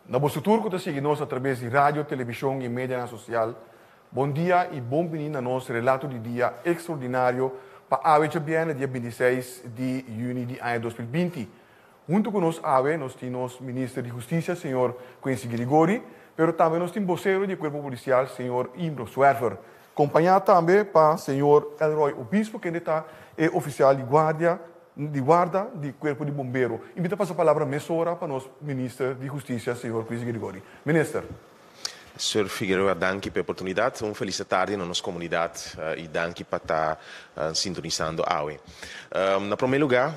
Na vosso turco te seguimos através de rádio, televisão e mídia social. Bom dia e bom vindo a nosso relato de dia extraordinário para a AVE Chabiana, dia 26 de junho de ano 2020. Junto com nós, AVE, nós temos o ministro de Justiça, senhor Quincy Grigori, mas também nós temos o vocero do Corpo Policial, senhor Imbro Swerfer. Acompanhado também para o senhor Elroy Obispo, que está oficial de guarda do Corpo de Bombeiro. Invito a passar a palavra para o nosso ministro de Justiça, senhor Quincy Grigori. Ministro. Senhor Figueiredo, danke pela oportunidade. Feliz tarde na nossa comunidade e danke por estar sintonizando a AWE. Na primeiro lugar,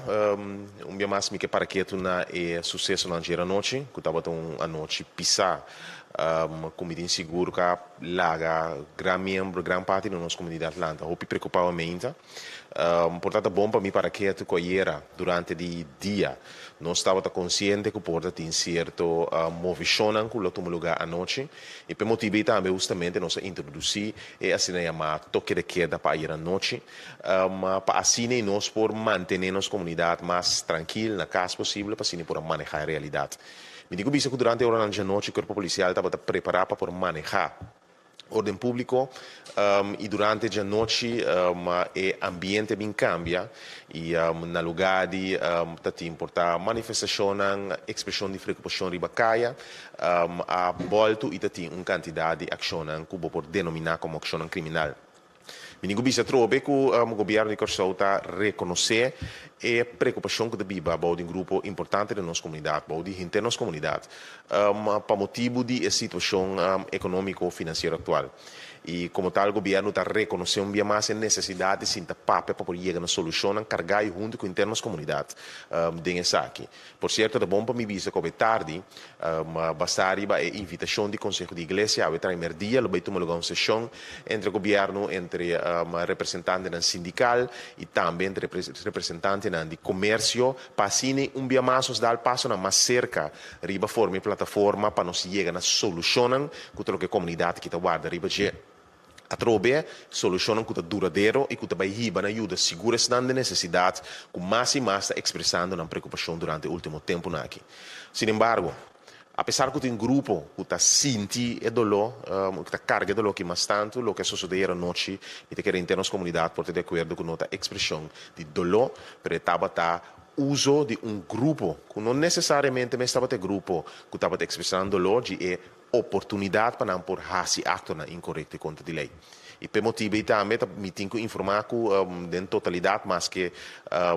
dia mais que para que tu na sucesso na dia noite, que estava a noite pisar, comida inseguro que laga gran parte da nossa comunidade Atlanta. Hope preocupadamente. Portanto, bom para mim para que tu coiera durante o dia. Nós estávamos conscientes que porta tem certo movição com o lugar à noite e por motivo também justamente nós introduzir e assim chamar toque de queda para ir à noite, para assim nós por manter nossa comunidade mais tranquila na caso possível para assim por manejar a realidade. Me digo que durante a hora da noite o corpo policial estava preparado para manejar ordem público e durante a noite o ambiente bem cambia e no lugar de importar manifestação, expressão de preocupação ribacaia, a volta e tem uma quantidade de ação que pode denominar como ação criminal. Minha bisa trobe que o governo de Corsou está reconhecer a preocupação que deve haver um grupo importante da nossa comunidade, de gente da nossa comunidade, para motivo da situação econômico-financeira atual. E como tal, o governo está reconhecendo bem mais a necessidade de se papel para poder chegar na solução, carregar junto com a internas comunidade dessa aqui. Por certo, é bom para mim visa que é tarde, bastaria a invitação do Conselho de Igreja, a primeiro dia, vai tomar lugar uma sessão entre o governo, entre representantes sindical e também entre representantes de comércio, para assim dia mais dar passo na mais cerca, riba forma e plataforma para nós chegar na solução contra a comunidade que está guarda riba a trobe solução que é duradouro e que vai riba na ajuda segura da necessidade que mais e mais está expressando na preocupação durante o último tempo aqui. Sin embargo, apesar que tem um grupo que está sentindo o dolor, que está carregando o dolor que mais tanto, o que sucedeu noite e que em termos comunidade pode de acordo com a expressão de dolor, para estar uso de um grupo que não necessariamente estava de grupo que estava expressando dolor de oportunidade para não pôr hasi acto na incorreta conta de lei. E por motivo também me tenho que informar que em totalidade, mas que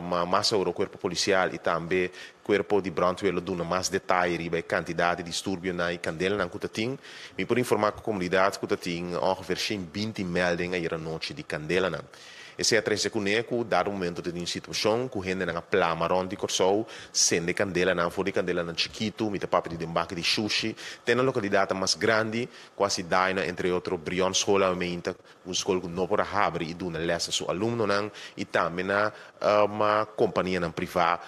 mais o corpo policial e também o corpo de brandweer dão mais detalhes sobre a quantidade de distúrbio na Candela que tem. Me por informar que a comunidade que tem ongeveer 20 meldingen à noite de Candela. Esse é a três que dado um momento de uma situação que rende na plama de Corsou, sendo Candela na fora de Candela na Chiquito, me papo de embarque de Xuxi, tem a localidade mais grande, quase daina entre outros Brion Escola, uma escola que não pode abrir e duna lessa seu aluno e também na uma companhia privada,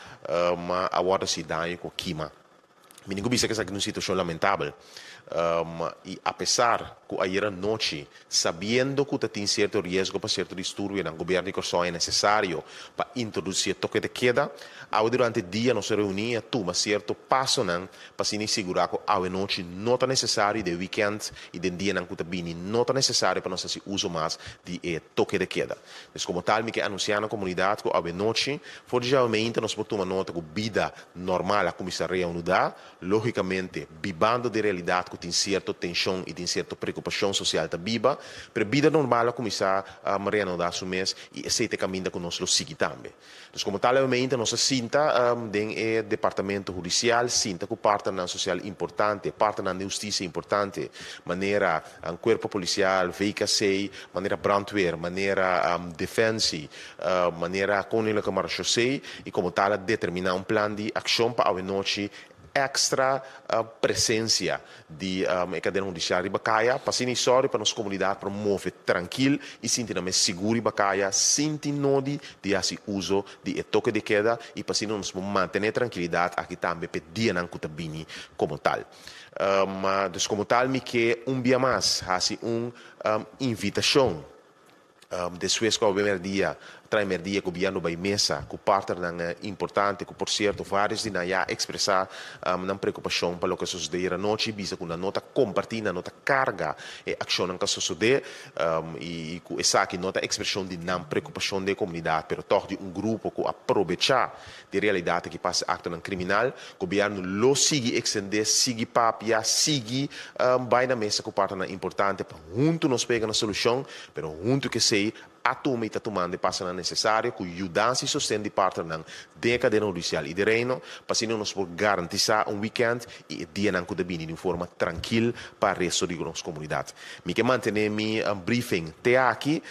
a outra cidade com Kima. Me digo que essa é uma situação lamentável. E apesar que ayer noite, sabendo que tem certo risco para certo distúrbio no governo de Corsou é necessário para introduzir toque de queda, durante o dia nós reunimos toma certo passo para se assegurar que a noite não é necessário de weekend e de dia não não é necessário para nós fazer uso mais de toque de queda. Então, como tal, me que anunciar na comunidade que a noite, fortemente nós podemos nota que a vida normal a começar a reunir, logicamente, vivendo de realidade que tem certa tensão e tem certa preocupação social da viva, para a vida normal começar a reanudar o mês e esse caminho que nós lo seguimos também. Então, como tal, nós sinta no departamento judicial, sinta que parte na social importante, parte na justiça importante, maneira corpo policial, VKC, maneira brandweer, maneira defensa, maneira Koninklijke Marechaussee e como tal determinar plano de ação para a noite extra presença de cadeia judicial de Bacaia, para ser necessário para nossa comunidade promover tranquilo e sentir-me seguro em Bacaia, sentir nodi de fazer uso de toque de queda e para ser nos manter tranquilidade aqui também pedir não que bini como tal. Mas como tal, me que dia mais, fazer invitação depois que o primeiro dia primeiro dia que o governo vai mesa, que parte é importante, que por certo vários de já expressar uma preocupação para o que suceder a noite, bisa com a nota compartilhar, nota carga e ação que suceder e essa aqui nota expressão de não preocupação da comunidade, pero toch de grupo que aproveitar de realidade que passa acto no criminal, o governo lo sigue extender, sigue papia, sigue vai na mesa que parte é importante para junto nos pegar na solução, pero junto que sei atome e tomando passa necessário que ajudança e sustento de parte não de cadeia judicial e de reino para se nos por garantizar weekend e dia não que debine de forma tranquila para o resto de nossa comunidade. Me que manter mi briefing até aqui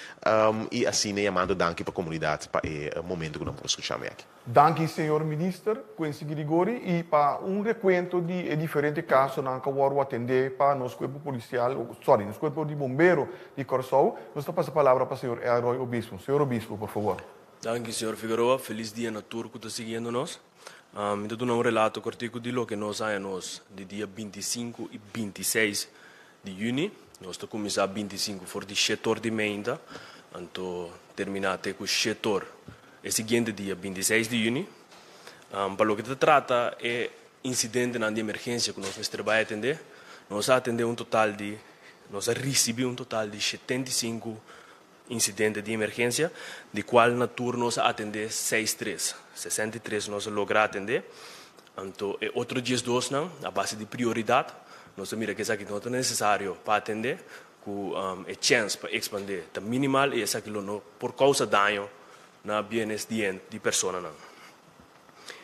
e assim chamando danke para a comunidade para o momento que nós podemos escutar aqui. Danke, senhor ministro, Quincy Grigori, e para recuento de diferentes casos na qual atender para nosso corpo policial, nosso corpo de bombeiro de Corsou. Nós passamos a palavra para o senhor Elroy Obispo. Senhor Obispo, por favor. Danke, senhor Figueroa. Feliz dia na tour que está seguindo nós. Eu dou um relato cortico de lo que nós temos de dia 25 e 26 de junho. Nós estamos começando 25 for de setor de menda, então terminar até com o setor. É seguinte dia 26 de junho. Para o que se trata é incidente na emergência que nós trabalhamos a atender. Nós atendemos nós recebemos um total de 75 incidentes de emergência, de qual na turno nós atendemos 63 nós logramos atender. Então, outros dias dois não, a base de prioridade, nós mira que isso aqui não é necessário para atender, com a chance para expandir, é minimal e isso aqui não por causa de dano na bienes de persona não.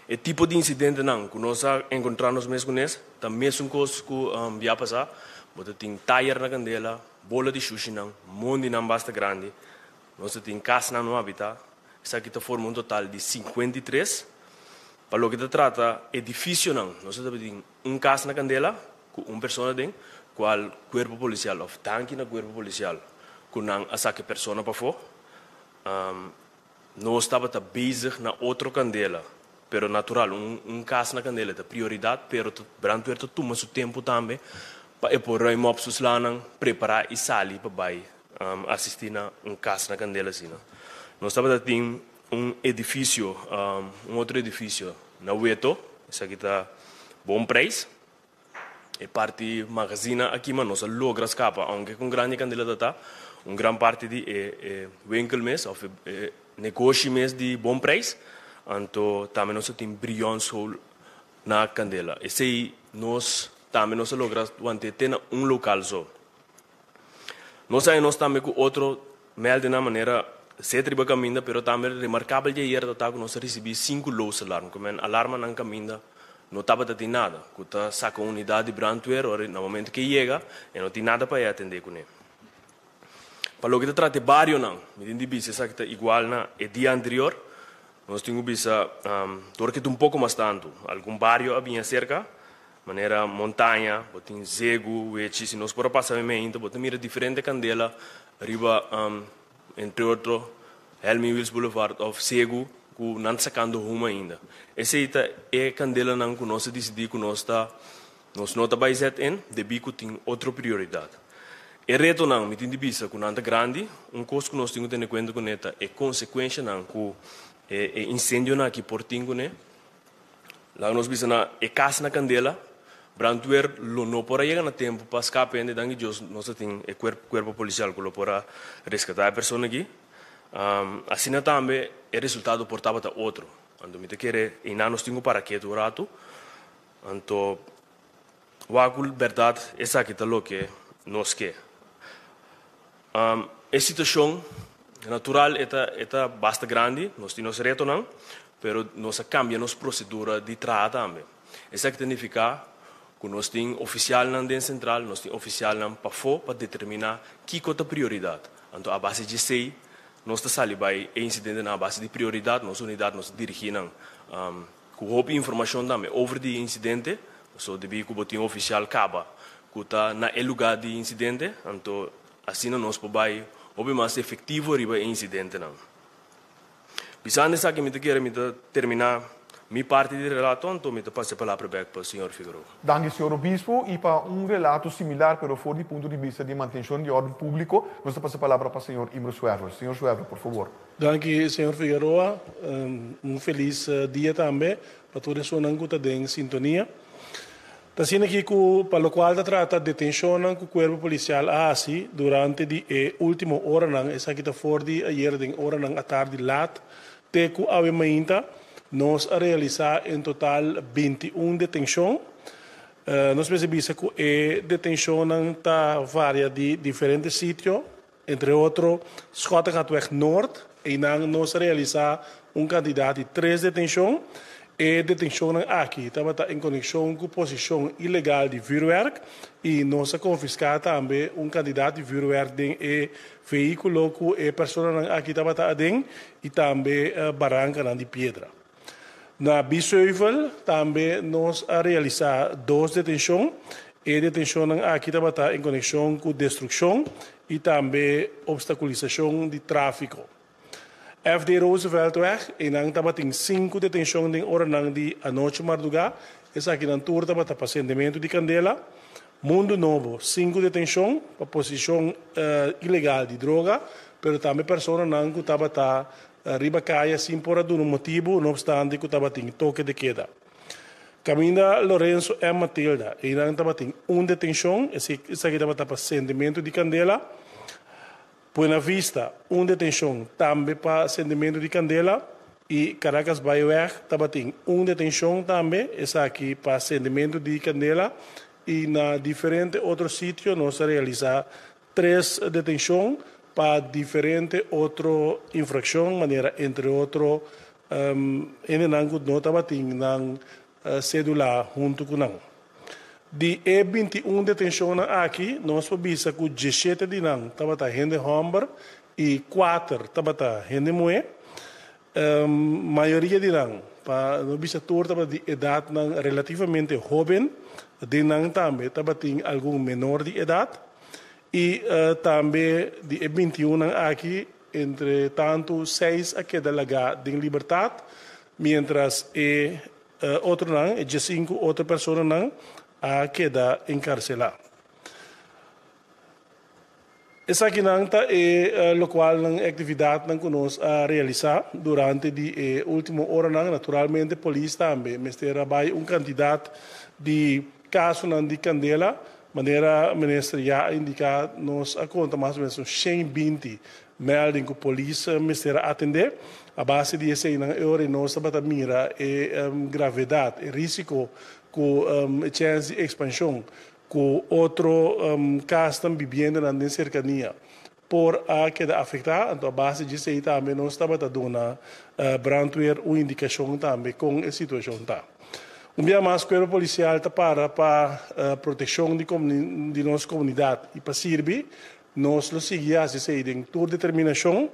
O tipo de incidente não, que nós encontramos mesmo com isso, também é uma coisa que já passou, você tem tire na candela, bola de sushi não, mundo não basta grande, nós tem casa no habitat, isso aqui forma um total de 53. Para o que se trata, edifício não, nós temos casa na candela, com uma pessoa dentro, qual corpo policial, ou tanque na corpo policial, com não essa que pessoa para fora. Nós estávamos bezig na outra candela, pero natural, caso na candela é prioridade, pero brandweer toma seu tempo também para por aí mopsos lá preparar e sair para assistir na caso na candela assim. Nós estávamos tem edifício, outro edifício na Ueto, isso aqui está bom preço. É parte magazina aqui, mas nós logra escapar, aunque com grande candela está, grande parte de winkel mesmo, ou negócio mesmo de bom preço, então também nós temos brilhante na candela. Esse aí nós também nós logramos ter local só. Nós também com outro mel de uma maneira se triba caminha, pero também remarcável de ayer que nós recebemos 5 lows alarme, como alarma não caminha, não estava de nada, que está saca unidade de brandweer, no momento que chega, e não tem nada para atender com ele. Para o que se trata de barrio não, me entende que está igual na dia anterior, nós temos bisa torque um pouco mais tanto, algum barrio havia cerca, maneira montanha, botem zego, wechi, se nós por passar ainda, botem mira diferente candela, riba entre outros, Helmi Wills Boulevard of Zego, que não sacando rumo ainda. Esse é candela não que nós decidimos que nós não vai ser em, debi que tem outra prioridade. E reto não, me tem de vista que não é grande, coisa que nós temos que ter em conta com ela é consequência não, que incêndio não que por tingo né. Lá nós vimos na casa na candela, brandweer não por aí na tempo para escapar ainda dangue Deus nós temos o corpo policial que para resgatar a pessoa aqui. Assim também o resultado portava para outro. Então me te quer e nós temos para que do rato. Então a verdade essa aqui tá lo que nós quer. A situação natural é bastante grande, nós temos reto não, pero nós cambia nossa procedura de trabalho também. Isso que significa que nós temos oficial na dentro central, nós temos oficial na para determinar que é a prioridade. Então a base de sei, nós estamos ali incidente na base de prioridade, nossa unidade nós dirigimos com roupa informação também over de incidente, so devi que botinho oficial acaba, que está na lugar de incidente, então assim nós podemos obter mais efetivo riba incidente não. Pisando essa que me quero terminar Mi parte di relato, então me passo a palavra para o senhor Figueroa. Danke, senhor Obispo. E para relato similar, pero for do ponto de vista de manutenção de ordem público, nós passamos a palavra para o senhor Imro Suerver. Senhor Suerver, por favor. Danke, senhor Figueroa. Feliz dia também para todos os que estão em sintonia. Está sendo aqui para o qual trata de detenção com o corpo policial assim durante a última hora, essa aqui está fora de ayer, de hora à tarde, lat, até que a mainta, nós realizar em total 21 detenções. Nós percebemos que a detenção está varia de diferentes sítios, entre outros, Schottengatweg Noord, e nós realizar candidato de 3 detenções. E detenção aqui estava em conexão com posição ilegal de vuurwerk e nós confiscar também candidato de vuurwerk de veículo que a pessoa aqui estava dentro e também barranca de pedra. Na Bisuivel também nós realizar 2 detenções e detenção aqui estava em conexão com destruição e também obstaculização de tráfego. FD Rooseveltweg, en dan tabating 5 detenção de hora de a noite madrugada, essa aqui na tour tabata passamento de Candela, Mundo Novo, 5 detenção para posição ilegal de droga, pero também pessoa não que tabata riba caia sem por algum motivo, não obstante que tabating toque de queda. Caminda Lorenzo e Matilda, e dan tabating detenção, essa aqui tabata passamento de Candela. Buena Vista, detenção também para acendimento de Candela e Caracas Baiuer também detenção também, essa aqui para acendimento de Candela e na diferentes outros sítios nós realizar 3 detenções para diferentes outras infrações, maneira entre outros, em nango não também na cédula junto com não. De 21 detenções aqui, nós podemos que 17 de não estava gente homem e 4 estava gente mulher. Maioria de não, para nós estava de idade relativamente jovem, de não também estava algum menor de idade e também de 21 aqui, entre tanto 6 a queda laga de liberdade, mientras outro não, 5 outra pessoa não a queda encarcelada. Essa aqui é o qual a atividade que nós realizar durante a última hora, naturalmente, a polícia também, mas trabalha candidato de caso de Candela, maneira ministerial indicar nós a conta mais ou menos 120 melding que a polícia ministerial atender, a base de esse hora nós estamos mira a gravidade, o risco com chance de expansão, com outro caso também vivendo na cercania, por a queda afetada, então a base disso aí também nós estamos dando brandweer uma indicação também com a situação tá. Dia mais que o policial está para proteção de nossa comunidade e para servir, nós lo seguimos em toda determinação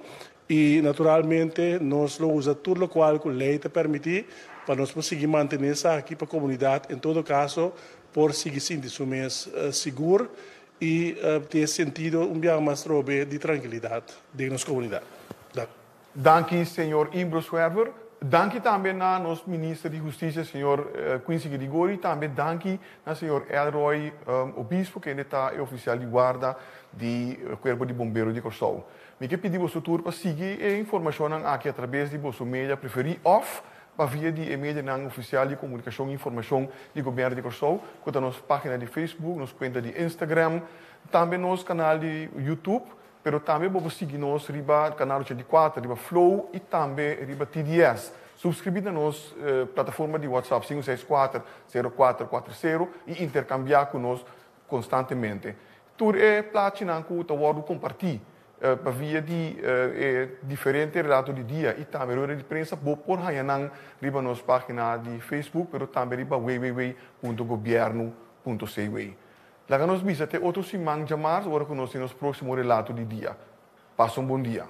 e naturalmente nós lo usamos tudo o qual a lei te permite para nós conseguir manter essa aqui para a comunidade, em todo caso, por seguir sendo mais seguro e ter sentido dia mais de tranquilidade de nossa comunidade. Danke, senhor Imro Suerver. Danke também a nosso ministro de Justiça, senhor Quincy Grigori. Também danke a senhor Elroy Obispo, que está oficial de guarda do Corpo de Bombeiro de Corsol. Me que pedimos o tour para seguir a informação aqui através de vosso mídia preferido, off, para via de mídia oficial de comunicação e informação do governo de Corsol, quanto a nossa página de Facebook, nossa conta de Instagram, também nosso canal de YouTube, pero também vamos seguir nosso canal 84, riba Flow e também riba TDS. Subscrever na nossa plataforma de WhatsApp 564-0440 e intercambiar conosco constantemente. Tudo é platina que o compartilhar. Para via de diferentes relatos de dia e também a imprensa pode por hayanang riba nossa página de Facebook, pero também riba www.governo.cw. Lá nos visite outro simang jamar, agora conosco nos próximo relato de dia. Passa bom dia.